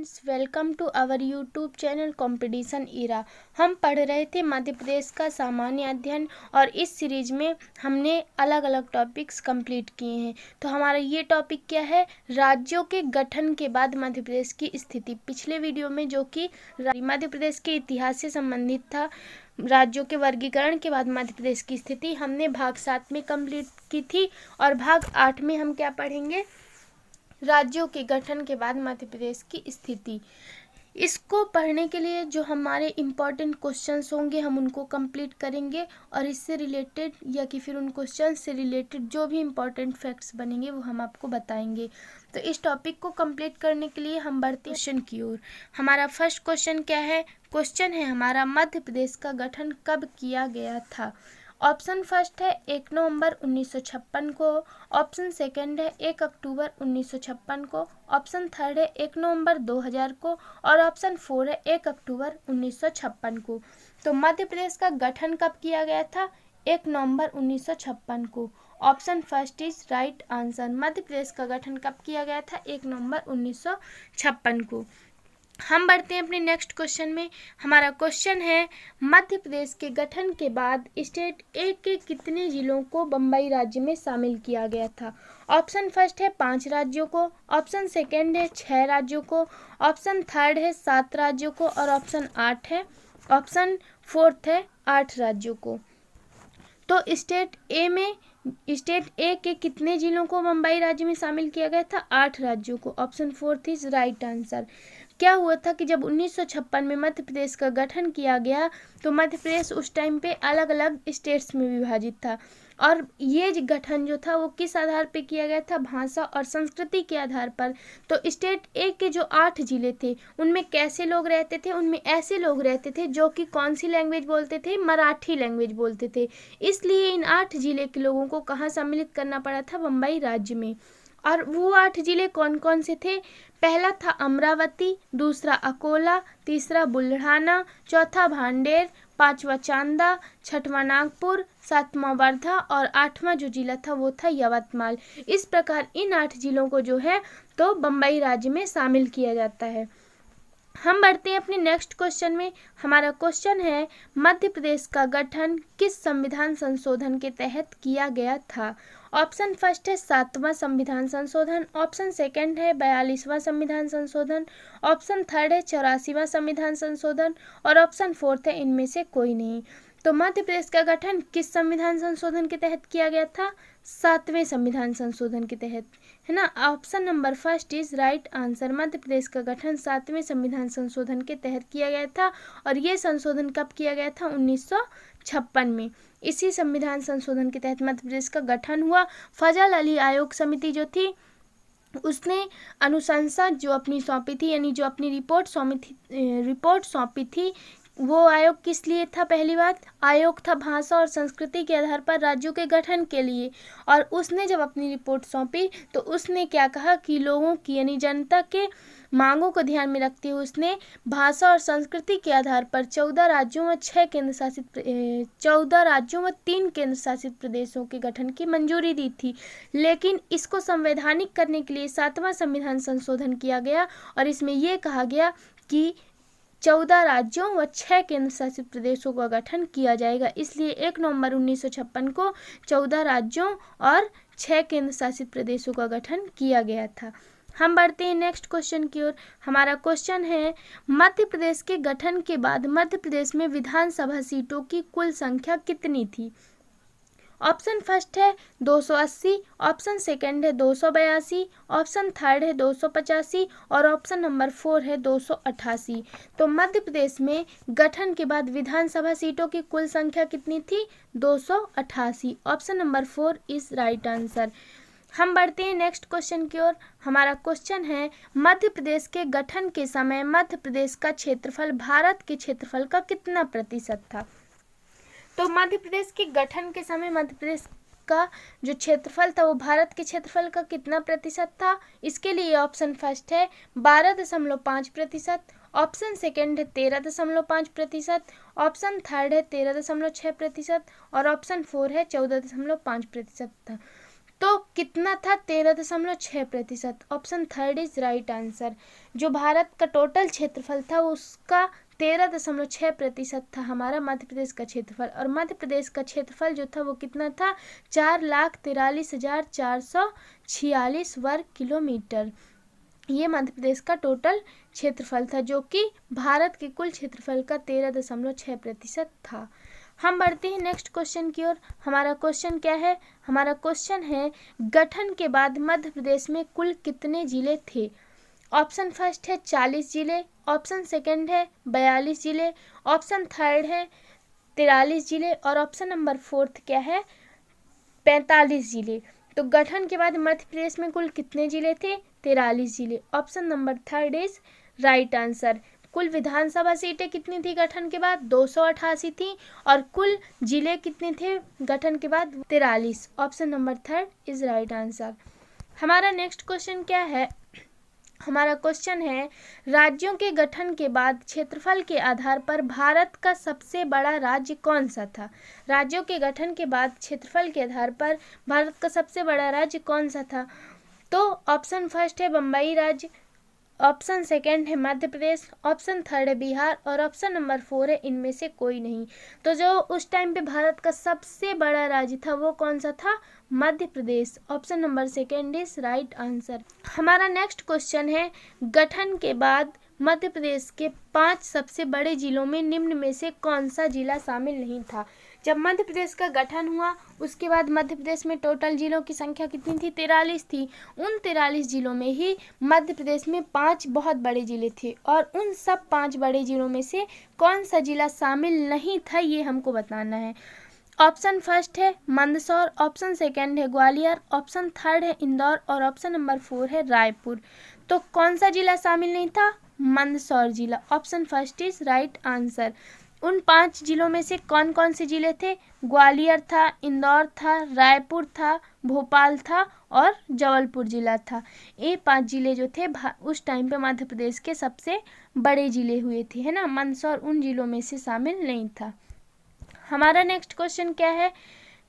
Friends, welcome to our YouTube channel competition era. हम पढ़ रहे थे मध्य प्रदेश का सामान्य अध्ययन और इस सीरीज में हमने अलग अलग टॉपिक्स कंप्लीट किए हैं। तो हमारा ये टॉपिक क्या है? राज्यों के गठन के बाद मध्य प्रदेश की स्थिति। पिछले वीडियो में जो कि मध्य प्रदेश के इतिहास से संबंधित था, राज्यों के वर्गीकरण के बाद मध्य प्रदेश की स्थिति, हमने भाग 7 में कंप्लीट की थी और भाग 8 में हम क्या पढ़ेंगे? राज्यों के गठन के बाद मध्य प्रदेश की स्थिति। इसको पढ़ने के लिए जो हमारे इम्पॉर्टेंट क्वेश्चंस होंगे हम उनको कंप्लीट करेंगे और इससे रिलेटेड या कि फिर उन क्वेश्चन से रिलेटेड जो भी इम्पॉर्टेंट फैक्ट्स बनेंगे वो हम आपको बताएंगे। तो इस टॉपिक को कंप्लीट करने के लिए हम बढ़ते क्वेश्चन की ओर। हमारा फर्स्ट क्वेश्चन क्या है? क्वेश्चन है हमारा, मध्य प्रदेश का गठन कब किया गया था? ऑप्शन फर्स्ट है 1 नवंबर 1956 को, ऑप्शन सेकंड है 1 अक्टूबर 1956 को, ऑप्शन थर्ड है 1 नवंबर 2000 को और ऑप्शन 4 है 1 अक्टूबर 1956 को। तो मध्य प्रदेश का गठन कब किया गया था? 1 नवंबर 1956 को। Option first is right answer. Madhya Pradesh का गठन कब किया गया था? 1 नवंबर 1956 को। हम बढ़ते हैं अपने नेक्स्ट क्वेश्चन में। हमारा क्वेश्चन है, मध्य प्रदेश के गठन के बाद स्टेट ए के कितने जिलों को बम्बई राज्य में शामिल किया गया था? ऑप्शन फर्स्ट है 5 राज्यों को, ऑप्शन सेकंड है 6 राज्यों को, ऑप्शन थर्ड है 7 राज्यों को और ऑप्शन 8 है, ऑप्शन फोर्थ है 8 राज्यों को। तो स्टेट ए के कितने जिलों को बम्बई राज्य में शामिल किया गया था? 8 राज्यों को। Option fourth is right answer. क्या हुआ था कि जब 1956 में मध्य प्रदेश का गठन किया गया तो मध्य प्रदेश उस टाइम पे अलग अलग स्टेट्स में विभाजित था और ये गठन जो था वो किस आधार पे किया गया था? भाषा और संस्कृति के आधार पर। तो स्टेट ए के जो 8 जिले थे उनमें कैसे लोग रहते थे? उनमें ऐसे लोग रहते थे जो कि कौन सी लैंग्वेज बोलते थे? मराठी लैंग्वेज बोलते थे। इसलिए इन 8 जिले के लोगों को कहाँ सम्मिलित करना पड़ा था? बम्बई राज्य में। और वो 8 जिले कौन कौन से थे? पहला था अमरावती, दूसरा अकोला, तीसरा बुल्ढाना, चौथा भांडेर, पांचवा चांदा, छठवां नागपुर, सातवां वर्धा और 8वां जो जिला था वो था यवतमाल। इस प्रकार इन 8 जिलों को जो है तो बम्बई राज्य में शामिल किया जाता है। हम बढ़ते हैं अपने नेक्स्ट क्वेश्चन में। हमारा क्वेश्चन है, मध्य प्रदेश का गठन किस संविधान संशोधन के तहत किया गया था? ऑप्शन फर्स्ट है 7वां संविधान संशोधन, ऑप्शन सेकंड है 42वां संविधान संशोधन, ऑप्शन थर्ड है 84वां संविधान संशोधन और ऑप्शन फोर्थ है इनमें से कोई नहीं। तो मध्य प्रदेश का गठन किस संविधान संशोधन के तहत किया गया था? 7वें संविधान संशोधन के तहत, है ना। Option number first is right answer. Madhya Pradesh का गठन 7वें संविधान संशोधन के तहत किया गया था और ये संशोधन कब किया गया था? 1956 में। इसी संविधान संशोधन के तहत मध्य प्रदेश का गठन हुआ। फजल अली आयोग समिति जो थी उसने अनुशंसा जो अपनी सौंपी थी, यानी जो अपनी रिपोर्ट सौंपी थी, वो आयोग किस लिए था? पहली बात, आयोग था भाषा और संस्कृति के आधार पर राज्यों के गठन के लिए। और उसने जब अपनी रिपोर्ट सौंपी तो उसने क्या कहा कि लोगों की यानी जनता के मांगों को ध्यान में रखते हुए उसने भाषा और संस्कृति के आधार पर 14 राज्यों व 3 केंद्र शासित प्रदेशों के गठन की मंजूरी दी थी। लेकिन इसको संवैधानिक करने के लिए 7वां संविधान संशोधन किया गया और इसमें यह कहा गया कि 14 राज्यों व 6 केंद्र शासित प्रदेशों का गठन किया जाएगा। इसलिए 1 नवंबर 1956 को 14 राज्यों और 6 केंद्र शासित प्रदेशों का गठन किया गया था। हम बढ़ते हैं नेक्स्ट क्वेश्चन की ओर। हमारा क्वेश्चन है, मध्य प्रदेश के गठन के बाद मध्य प्रदेश में विधानसभा सीटों की कुल संख्या कितनी थी? ऑप्शन फर्स्ट है 280, ऑप्शन सेकंड है 282, ऑप्शन थर्ड है 285 और ऑप्शन नंबर 4 है 288। तो मध्य प्रदेश में गठन के बाद विधानसभा सीटों की कुल संख्या कितनी थी? 288। Option number 4 is right answer. हम बढ़ते हैं नेक्स्ट क्वेश्चन की ओर। हमारा क्वेश्चन है, मध्य प्रदेश के गठन के समय मध्य प्रदेश का क्षेत्रफल भारत के क्षेत्रफल का कितना प्रतिशत था? तो मध्य प्रदेश के गठन के समय मध्य प्रदेश का जो क्षेत्रफल था वो भारत के क्षेत्रफल का कितना प्रतिशत था? इसके लिए ऑप्शन फर्स्ट है 12.5%, ऑप्शन सेकंड है 13.5%, ऑप्शन थर्ड है 13.6% और ऑप्शन 4 है 14.5% था। तो कितना था? 13.6%। Option third is right answer. जो भारत का टोटल क्षेत्रफल था उसका 13.6% था हमारा मध्य प्रदेश का क्षेत्रफल। और मध्य प्रदेश का क्षेत्रफल जो था वो कितना था? 4,43,446 वर्ग किलोमीटर। ये मध्य प्रदेश का टोटल क्षेत्रफल था, जो कि भारत के कुल क्षेत्रफल का 13.6% था। हम बढ़ते हैं नेक्स्ट क्वेश्चन की ओर। हमारा क्वेश्चन क्या है? हमारा क्वेश्चन है, गठन के बाद मध्य प्रदेश में कुल कितने जिले थे? ऑप्शन फर्स्ट है 40 जिले, ऑप्शन सेकंड है 42 जिले, ऑप्शन थर्ड है 43 जिले और ऑप्शन नंबर फोर्थ क्या है? 45 जिले। तो गठन के बाद मध्य प्रदेश में कुल कितने जिले थे? 43 जिले। Option number third is right answer. कुल विधानसभा सीटें कितनी थी गठन के बाद? 288 थी। और कुल जिले कितने थे गठन के बाद? 43। Option number third is right answer. हमारा नेक्स्ट क्वेश्चन क्या है? हमारा क्वेश्चन है, राज्यों के गठन के बाद क्षेत्रफल के आधार पर भारत का सबसे बड़ा राज्य कौन सा था? राज्यों के गठन के बाद क्षेत्रफल के आधार पर भारत का सबसे बड़ा राज्य कौन सा था? तो ऑप्शन फर्स्ट है बम्बई राज्य, ऑप्शन सेकंड है मध्य प्रदेश, ऑप्शन थर्ड है बिहार और ऑप्शन नंबर 4 है इनमें से कोई नहीं। तो जो उस टाइम पे भारत का सबसे बड़ा राज्य था वो कौन सा था? Madhya Pradesh. Option number second is right answer. हमारा नेक्स्ट क्वेश्चन है, गठन के बाद मध्य प्रदेश के 5 सबसे बड़े जिलों में निम्न में से कौन सा जिला शामिल नहीं था? जब मध्य प्रदेश का गठन हुआ उसके बाद मध्य प्रदेश में टोटल जिलों की संख्या कितनी थी? 43 थी। उन 43 जिलों में ही मध्य प्रदेश में 5 बहुत बड़े जिले थे और उन सब 5 बड़े जिलों में से कौन सा जिला शामिल नहीं था ये हमको बताना है। ऑप्शन फर्स्ट है मंदसौर, ऑप्शन सेकंड है ग्वालियर, ऑप्शन थर्ड है इंदौर और ऑप्शन नंबर 4 है रायपुर। तो कौन सा जिला शामिल नहीं था? मंदसौर जिला। Option first is right answer. उन 5 जिलों में से कौन कौन से जिले थे? ग्वालियर था, इंदौर था, रायपुर था, भोपाल था और जबलपुर जिला था। ये 5 जिले जो थे उस टाइम पे मध्य प्रदेश के सबसे बड़े जिले हुए थे, है ना। मंदसौर उन जिलों में से शामिल नहीं था। हमारा नेक्स्ट क्वेश्चन क्या है?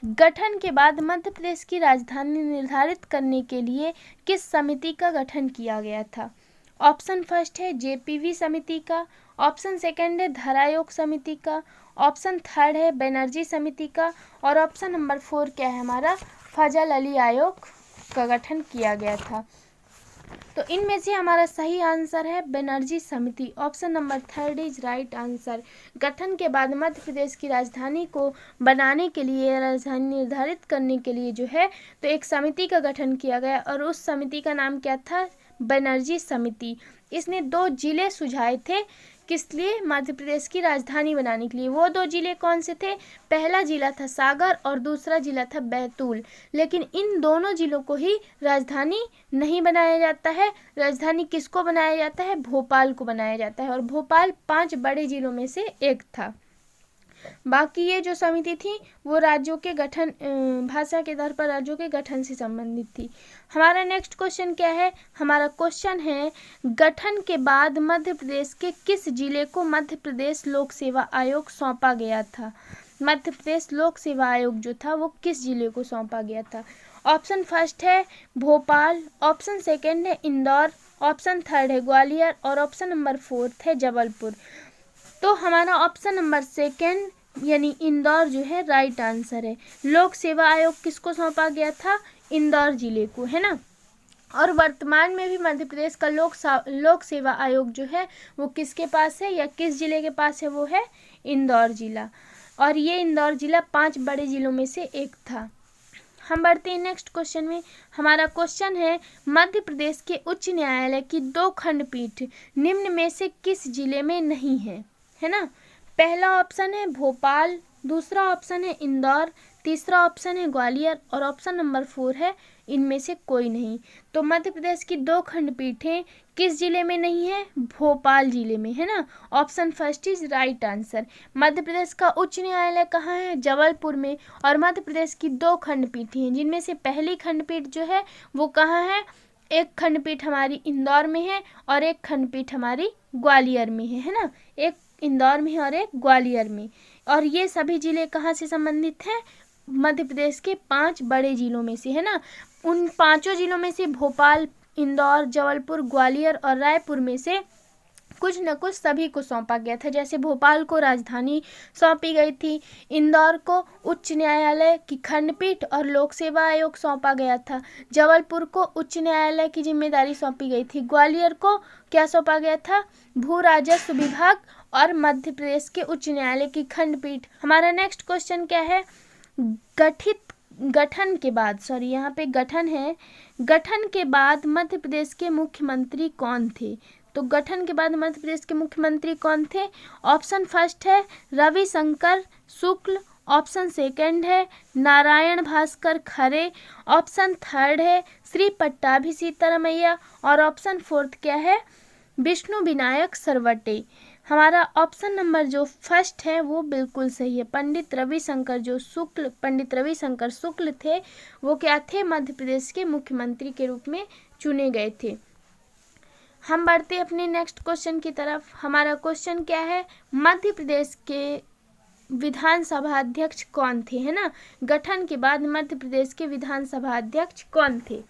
गठन के बाद मध्य प्रदेश की राजधानी निर्धारित करने के लिए किस समिति का गठन किया गया था? ऑप्शन फर्स्ट है जेपीवी समिति का, ऑप्शन सेकंड है धरा आयोग समिति का, ऑप्शन थर्ड है बनर्जी समिति का और ऑप्शन नंबर 4 क्या है हमारा? फजल अली आयोग का गठन किया गया था। तो इनमें से हमारा सही आंसर है बनर्जी समिति। Option number third is right answer. गठन के बाद मध्य प्रदेश की राजधानी को बनाने के लिए, राजधानी निर्धारित करने के लिए जो है तो एक समिति का गठन किया गया और उस समिति का नाम क्या था? बनर्जी समिति। इसने 2 जिले सुझाए थे किस लिए? मध्य प्रदेश की राजधानी बनाने के लिए। वो 2 जिले कौन से थे? पहला जिला था सागर और दूसरा जिला था बैतूल। लेकिन इन दोनों जिलों को ही राजधानी नहीं बनाया जाता है। राजधानी किसको बनाया जाता है? भोपाल को बनाया जाता है और भोपाल 5 बड़े जिलों में से एक था। बाकी ये जो समिति थी वो राज्यों के गठन, भाषा के आधार पर राज्यों के गठन से संबंधित थी। हमारा नेक्स्ट क्वेश्चन क्या है? हमारा क्वेश्चन है, गठन के बाद मध्य प्रदेश के किस जिले को मध्य प्रदेश लोक सेवा आयोग सौंपा गया था? मध्य प्रदेश लोक सेवा आयोग जो था वो किस जिले को सौंपा गया था? ऑप्शन फर्स्ट है भोपाल, ऑप्शन सेकंड है इंदौर, ऑप्शन थर्ड है ग्वालियर और ऑप्शन नंबर 4 है जबलपुर। तो हमारा ऑप्शन नंबर सेकंड यानी इंदौर जो है राइट आंसर है। लोक सेवा आयोग किसको सौंपा गया था? इंदौर जिले को, है ना। और वर्तमान में भी मध्य प्रदेश का लोक सेवा आयोग जो है वो किसके पास है या किस जिले के पास है? वो है इंदौर जिला। और ये इंदौर जिला 5 बड़े जिलों में से एक था। हम बढ़ते हैं नेक्स्ट क्वेश्चन में। हमारा क्वेश्चन है, मध्य प्रदेश के उच्च न्यायालय की 2 खंडपीठ निम्न में से किस जिले में नहीं है ना। पहला ऑप्शन है भोपाल, दूसरा ऑप्शन है इंदौर, तीसरा ऑप्शन है ग्वालियर और ऑप्शन नंबर 4 है इनमें से कोई नहीं। तो मध्य प्रदेश की 2 खंडपीठें किस जिले में नहीं है? भोपाल जिले में, है ना। Option first is right answer. Madhya Pradesh का उच्च न्यायालय कहाँ है? जबलपुर में। और मध्य प्रदेश की 2 खंडपीठें हैं जिनमें से पहली खंडपीठ जो है वो कहाँ है? एक खंडपीठ हमारी इंदौर में है और एक खंडपीठ हमारी ग्वालियर में है ना। एक इंदौर में और एक ग्वालियर में। और ये सभी जिले कहाँ से संबंधित हैं? मध्य प्रदेश के 5 बड़े जिलों में से, है ना। उन 5 जिलों में से भोपाल, इंदौर, जबलपुर, ग्वालियर और रायपुर में से कुछ न कुछ सभी को सौंपा गया था। जैसे भोपाल को राजधानी सौंपी गई थी, इंदौर को उच्च न्यायालय की खंडपीठ और लोक सेवा आयोग सौंपा गया था, जबलपुर को उच्च न्यायालय की जिम्मेदारी सौंपी गई थी, ग्वालियर को क्या सौंपा गया था, भू राजस्व विभाग, और मध्य प्रदेश के उच्च न्यायालय की खंडपीठ। हमारा नेक्स्ट क्वेश्चन क्या है, गठन के बाद, सॉरी यहाँ पे गठन है, गठन के बाद मध्य प्रदेश के मुख्यमंत्री कौन थे। तो गठन के बाद मध्य प्रदेश के मुख्यमंत्री कौन थे। ऑप्शन फर्स्ट है रविशंकर शुक्ल, ऑप्शन सेकंड है नारायण भास्कर खरे, ऑप्शन थर्ड है श्री पट्टाभी सीतारमैया, और ऑप्शन फोर्थ क्या है, विष्णु विनायक सरवटे। हमारा ऑप्शन नंबर जो फर्स्ट है वो बिल्कुल सही है। पंडित रविशंकर शुक्ल थे, वो क्या थे, मध्य प्रदेश के मुख्यमंत्री के रूप में चुने गए थे। हम बढ़ते हैं अपने नेक्स्ट क्वेश्चन की तरफ। हमारा क्वेश्चन क्या है, मध्य प्रदेश के विधानसभा अध्यक्ष कौन थे, है ना। गठन के बाद मध्य प्रदेश के विधानसभा अध्यक्ष कौन थे।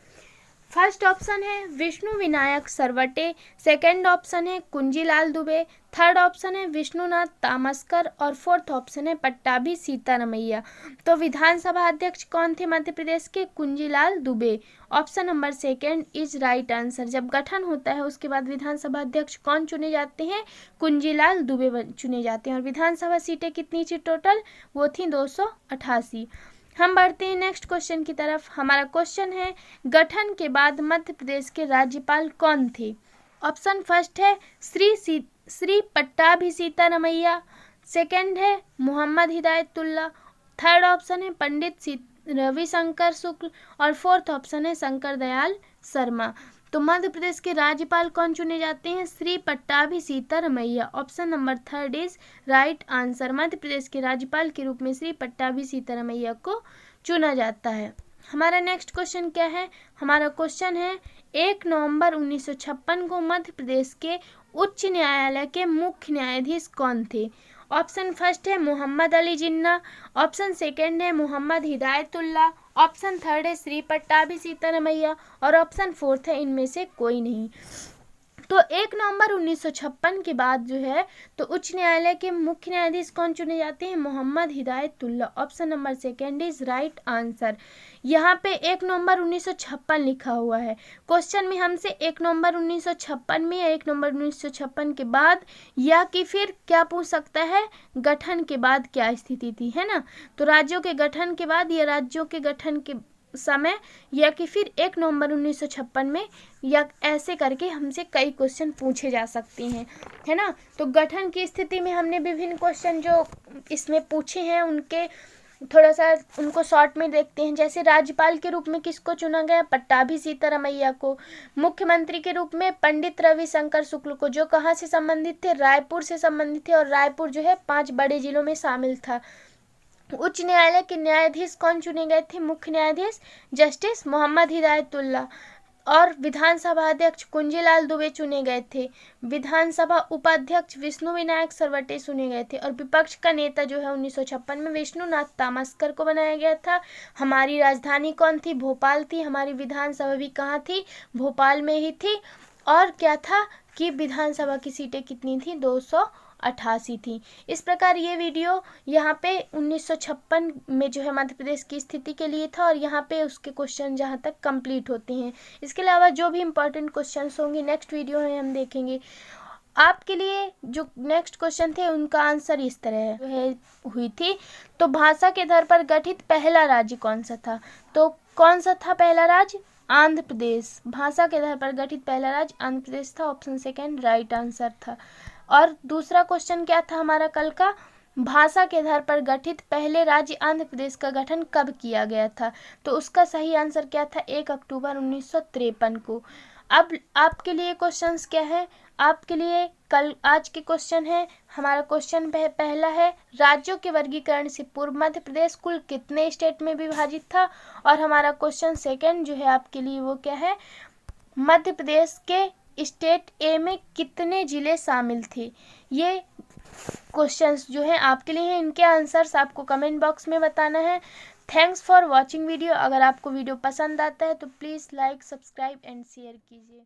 फर्स्ट ऑप्शन है विष्णु विनायक सरवटे, सेकंड ऑप्शन है कुंजीलाल दुबे, थर्ड ऑप्शन है विष्णुनाथ तामस्कर, और फोर्थ ऑप्शन है पट्टाभी सीतारमैया। तो विधानसभा अध्यक्ष कौन थे मध्य प्रदेश के, Kunjilal Dubey. Option number second is right answer. जब गठन होता है उसके बाद विधानसभा अध्यक्ष कौन चुने जाते हैं, कुंजीलाल दुबे चुने जाते हैं। और विधानसभा सीटें कितनी थी टोटल, वो थी 288। हम बढ़ते हैं नेक्स्ट क्वेश्चन की तरफ। हमारा क्वेश्चन है, गठन के बाद मध्य प्रदेश के राज्यपाल कौन थे। ऑप्शन फर्स्ट है श्री पट्टाभी सीतारमैया, सेकंड है मोहम्मद हिदायतुल्ला, थर्ड ऑप्शन है पंडित रविशंकर शुक्ल, और फोर्थ ऑप्शन है शंकर दयाल शर्मा। तो मध्य प्रदेश के राज्यपाल कौन चुने जाते हैं, Shri Pattabhi Sitaramayya. Option number third is right answer. Madhya Pradesh के राज्यपाल के रूप में श्री पट्टाभी सीतारमैया को चुना जाता है। हमारा नेक्स्ट क्वेश्चन क्या है, हमारा क्वेश्चन है 1 नवंबर 1956 को मध्य प्रदेश के उच्च न्यायालय के मुख्य न्यायाधीश कौन थे। ऑप्शन फर्स्ट है मोहम्मद अली जिन्ना, ऑप्शन सेकंड है मोहम्मद हिदायतुल्ला, ऑप्शन थर्ड है श्री पट्टाभी सीतारमैया, और ऑप्शन फोर्थ है इनमें से कोई नहीं। तो 1 नवंबर 1956 के बाद जो है तो उच्च न्यायालय के मुख्य न्यायाधीश कौन चुने जाते हैं, Mohammad Hidayatullah. Option number second is right answer. यहाँ पे 1 नवंबर 1956 लिखा हुआ है। क्वेश्चन में हमसे 1 नवंबर 1956 में या 1 नवंबर 1956 के बाद, या कि फिर क्या पूछ सकता है, गठन के बाद क्या स्थिति थी, है ना। तो राज्यों के गठन के बाद या राज्यों के गठन के समय, या कि फिर 1 नवंबर 1956 में, या ऐसे करके हमसे कई क्वेश्चन पूछे जा सकते हैं, है ना। तो गठन की स्थिति में हमने विभिन्न क्वेश्चन जो इसमें पूछे हैं उनके थोड़ा सा उनको शॉर्ट में देखते हैं। जैसे राज्यपाल के रूप में किसको चुना गया, पट्टाभी सीतारमैया को। मुख्यमंत्री के रूप में पंडित रविशंकर शुक्ल को, जो कहाँ से संबंधित थे, रायपुर से संबंधित थे, और रायपुर जो है 5 बड़े जिलों में शामिल था। उच्च न्यायालय के न्यायाधीश कौन चुने गए थे, मुख्य न्यायाधीश जस्टिस मोहम्मद हिदायतुल्ला, और विधानसभा अध्यक्ष कुंजीलाल दुबे चुने गए थे। विधानसभा उपाध्यक्ष विष्णु विनायक सरवटे चुने गए थे, और विपक्ष का नेता जो है 1956 में विष्णुनाथ तामस्कर को बनाया गया था। हमारी राजधानी कौन थी, भोपाल थी। हमारी विधानसभा भी कहाँ थी, भोपाल में ही थी। और क्या था कि विधानसभा की सीटें कितनी थी, 288 थी। इस प्रकार ये वीडियो यहाँ पे 1956 में जो है मध्य प्रदेश की स्थिति के लिए था, और यहाँ पे उसके क्वेश्चन जहाँ तक कंप्लीट होते हैं। इसके अलावा जो भी इम्पोर्टेंट क्वेश्चंस होंगे नेक्स्ट वीडियो में हम देखेंगे। आपके लिए जो नेक्स्ट क्वेश्चन थे उनका आंसर इस तरह है हुई थी। तो भाषा के आधार पर गठित पहला राज्य कौन सा था, तो कौन सा था पहला राज्य, आंध्र प्रदेश। भाषा के आधार पर गठित पहला राज्य आंध्र प्रदेश था। ऑप्शन सेकंड राइट आंसर था। और दूसरा क्वेश्चन क्या था हमारा कल का, भाषा के आधार पर गठित पहले राज्य आंध्र प्रदेश का गठन कब किया गया था, तो उसका सही आंसर क्या था, 1 अक्टूबर 1953 को। अब आपके लिए क्वेश्चंस क्या है, आपके लिए कल आज के क्वेश्चन है। हमारा क्वेश्चन पहला है, राज्यों के वर्गीकरण से पूर्व मध्य प्रदेश कुल कितने स्टेट में विभाजित था। और हमारा क्वेश्चन सेकंड जो है आपके लिए वो क्या है, मध्य प्रदेश के स्टेट ए में कितने जिले शामिल थे। ये क्वेश्चंस जो है आपके लिए हैं, इनके आंसर्स आपको कमेंट बॉक्स में बताना है। Thanks for watching video. अगर आपको वीडियो पसंद आता है तो please like, subscribe and share कीजिए।